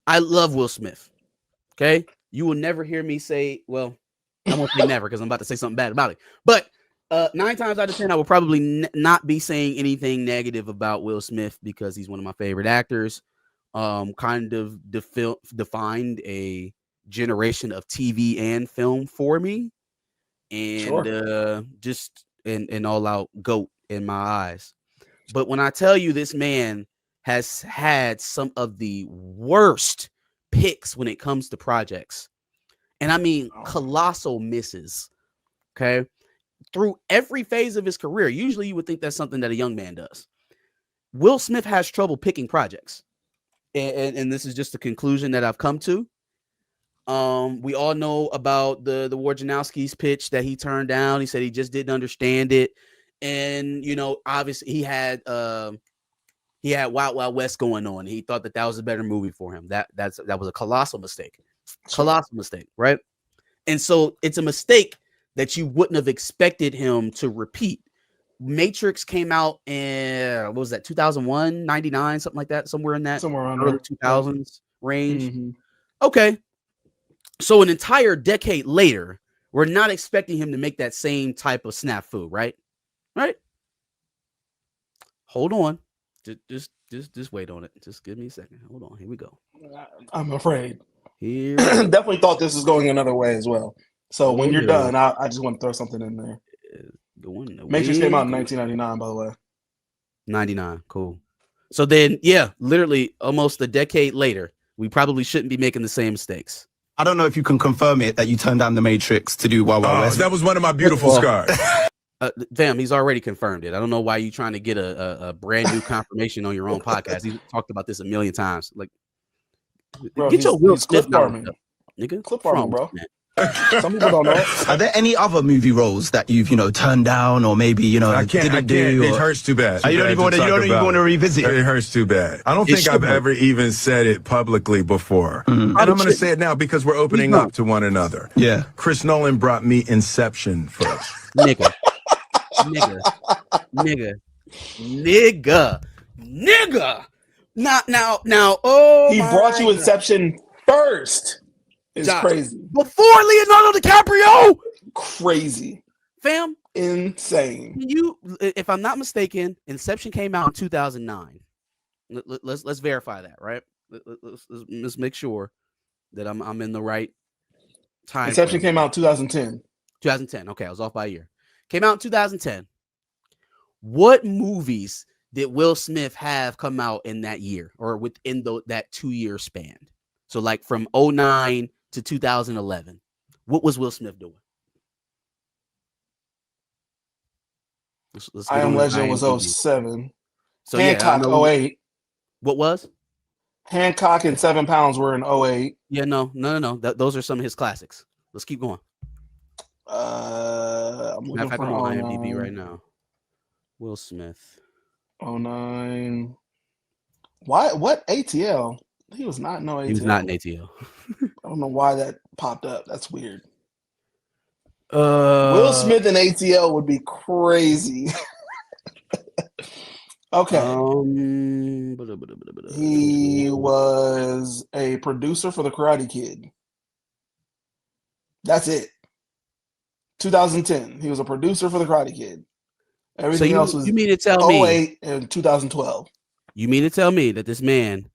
I love Will Smith. Okay, you will never hear me say, well, I won't say never because I'm about to say something bad about it. But 9 times out of 10, I will probably not be saying anything negative about Will Smith because he's one of my favorite actors. Kind of defined a generation of TV and film for me, and just an all out GOAT in my eyes. But when I tell you this man has had some of the worst picks when it comes to projects, and I mean colossal misses, okay, through every phase of his career. Usually you would think that's something that a young man does. Will Smith has trouble picking projects. And this is just a conclusion that I've come to. We all know about the Wojnarowski's pitch that he turned down. He said he just didn't understand it. And, you know, obviously he had Wild Wild West going on. He thought that was a better movie for him. That was a colossal mistake. Colossal mistake, right? And so it's a mistake that you wouldn't have expected him to repeat. Matrix came out in, what was that, 2001, 99, something like that, somewhere in that early 2000s range. Mm-hmm. Okay. So an entire decade later, we're not expecting him to make that same type of snafu, right? Right? Hold on. Just wait on it. Just give me a second. Hold on. Here we go. I'm afraid. Here. Definitely thought this was going another way as well. So when you're done, I just want to throw something in there. Matrix came out in 1999, by the way. 99, cool. So then, yeah, literally almost a decade later, we probably shouldn't be making the same mistakes. I don't know if you can confirm it that you turned down the Matrix to do Wild Wild West. That was one of my beautiful scars. Fam, he's already confirmed it. I don't know why you're trying to get a brand new confirmation on your own podcast. He's talked about this a million times. Like, bro, get your Will Smith farming, nigga. Clip farming, bro. Some people don't know. Are there any other movie roles that you've turned down or maybe didn't do? It hurts too bad. You don't even want to revisit it. It hurts too bad. I don't think I've ever even said it publicly before, and I'm going to say it now because we're opening up to one another. Yeah, Chris Nolan brought me Inception first. Nigga. Now. Oh, he brought you Inception first. It's crazy. Before Leonardo DiCaprio? Crazy. Fam? Insane. If I'm not mistaken, Inception came out in 2009. Let's verify that, right? Let's make sure that I'm in the right time. Inception came out 2010. 2010. Okay, I was off by a year. Came out in 2010. What movies did Will Smith have come out in that year or within that 2-year span? So like from 2009 to 2011, what was Will Smith doing? I Am Legend was 2007. So Hancock 2008. What was? Hancock and 7 Pounds were in 2008. Yeah, no. Those are some of his classics. Let's keep going. I'm looking for on IMDb right now. Will Smith. 2009. Why? What ATL? He was not in ATL. He was not in ATL. I don't know why that popped up. That's weird. Will Smith in ATL would be crazy. Okay. He was a producer for The Karate Kid. That's it. 2010. He was a producer for The Karate Kid. Everything else was you mean to tell me 2008 and 2012. You mean to tell me that this man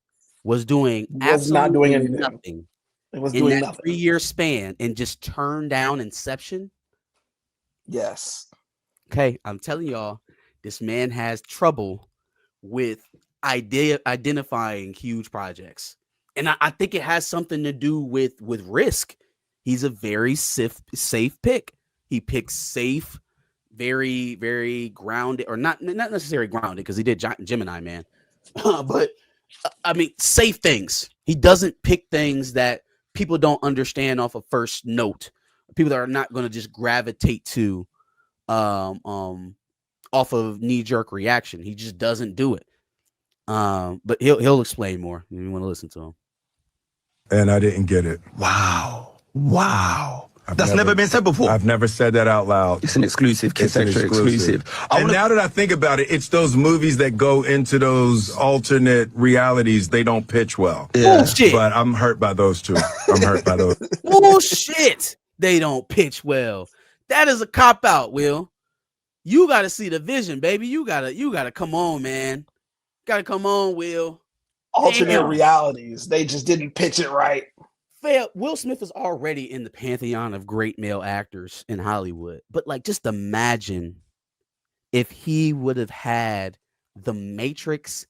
was doing not doing anything. Nothing. It was doing nothing. 3-year span and just turned down Inception? Yes. Okay, I'm telling y'all, this man has trouble with identifying huge projects. And I think it has something to do with risk. He's a very safe pick. He picks safe, very, very grounded, or not necessarily grounded because he did Gemini Man. But I mean, safe things. He doesn't pick things that people don't understand off of first note. People that are not going to just gravitate to off of knee-jerk reaction. He just doesn't do it. But he'll explain more if you want to listen to him. And I didn't get it. Wow. That's never been said before. I've never said that out loud. It's an exclusive, Kiss Extra exclusive. And now that I think about it, it's those movies that go into those alternate realities. They don't pitch well. Yeah. Bullshit. But I'm hurt by those two. I'm hurt by those. Bullshit. They don't pitch well. That is a cop out, Will. You got to see the vision, baby. You gotta come on, man. Gotta come on, Will. Alternate realities. They just didn't pitch it right. Fair. Will Smith is already in the pantheon of great male actors in Hollywood. But like, just imagine if he would have had The Matrix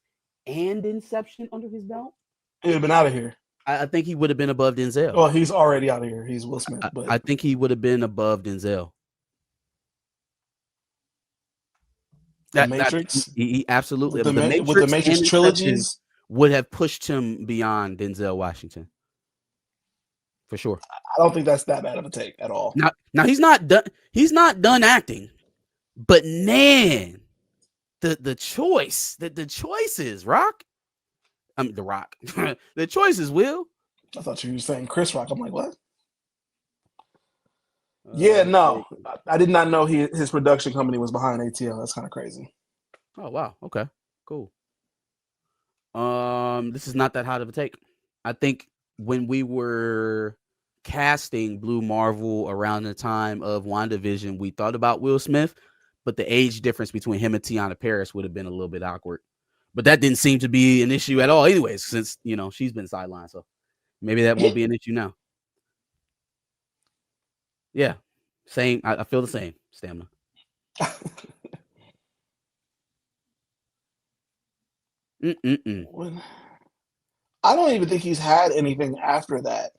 and Inception under his belt. He would have been out of here. I think he would have been above Denzel. Well, he's already out of here. He's Will Smith. But I think he would have been above Denzel. The Matrix? He absolutely. With the Matrix trilogies would have pushed him beyond Denzel Washington. For sure. I don't think that's that bad of a take at all. Now he's not done. He's not done acting, but man, the choice, the choices, Rock. I mean, The Rock. The choices, Will. I thought you were saying Chris Rock. I'm like, what? No, I did not know his production company was behind ATL. That's kind of crazy. Oh wow. Okay. Cool. This is not that hot of a take. I think when we were casting Blue Marvel around the time of WandaVision, we thought about Will Smith, but the age difference between him and Tiana Paris would have been a little bit awkward. But that didn't seem to be an issue at all, anyways, since she's been sidelined. So maybe that won't be an issue now. Yeah, same. I feel the same. Stamina. I don't even think he's had anything after that.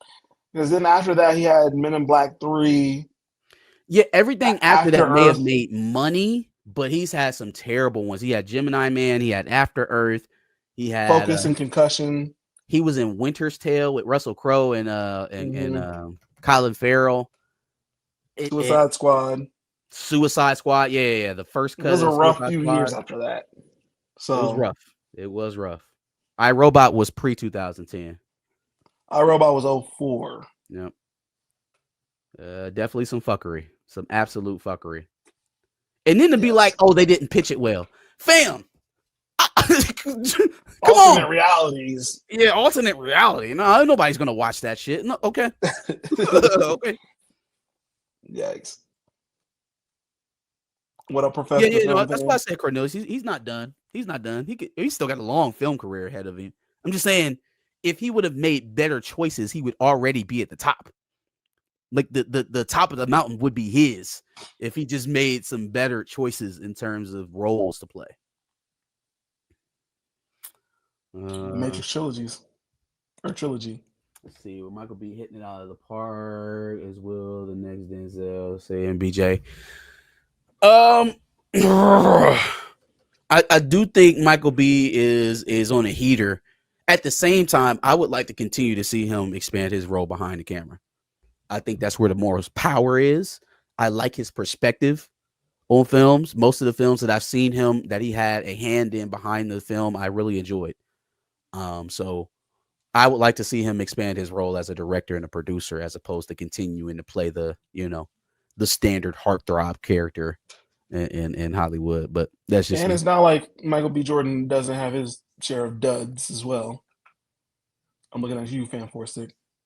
Because then after that, he had Men in Black 3. Yeah, everything after that may have made money, but he's had some terrible ones. He had Gemini Man. He had After Earth. He had Focus and Concussion. He was in Winter's Tale with Russell Crowe and Colin Farrell. Suicide Squad. Yeah. The first cut. It was a rough few years after that. So it was rough. It was rough. iRobot was pre-2010. iRobot was 2004. Yep. Definitely some fuckery. Some absolute fuckery. And then to be like, oh, they didn't pitch it well. Fam. Come alternate realities. Yeah, alternate reality. No, nobody's going to watch that shit. No, okay. Okay. Yikes. What up, Professor? Yeah, no, that's why I said Cornelius. He's not done. He's not done. He's still got a long film career ahead of him. I'm just saying, if he would have made better choices, he would already be at the top. Like the top of the mountain would be his if he just made some better choices in terms of roles to play. Matrix trilogy. Let's see. Will Michael B hitting it out of the park as well? The next Denzel, say MBJ. I do think Michael B is on a heater. At the same time, I would like to continue to see him expand his role behind the camera. I think that's where the most power is. I like his perspective on films. Most of the films that I've seen him that he had a hand in behind the film, I really enjoyed. So I would like to see him expand his role as a director and a producer, as opposed to continuing to play the standard heartthrob character in Hollywood. But that's just it's not like Michael B. Jordan doesn't have his share of duds as well. I'm looking at you, Fan 4 Stick.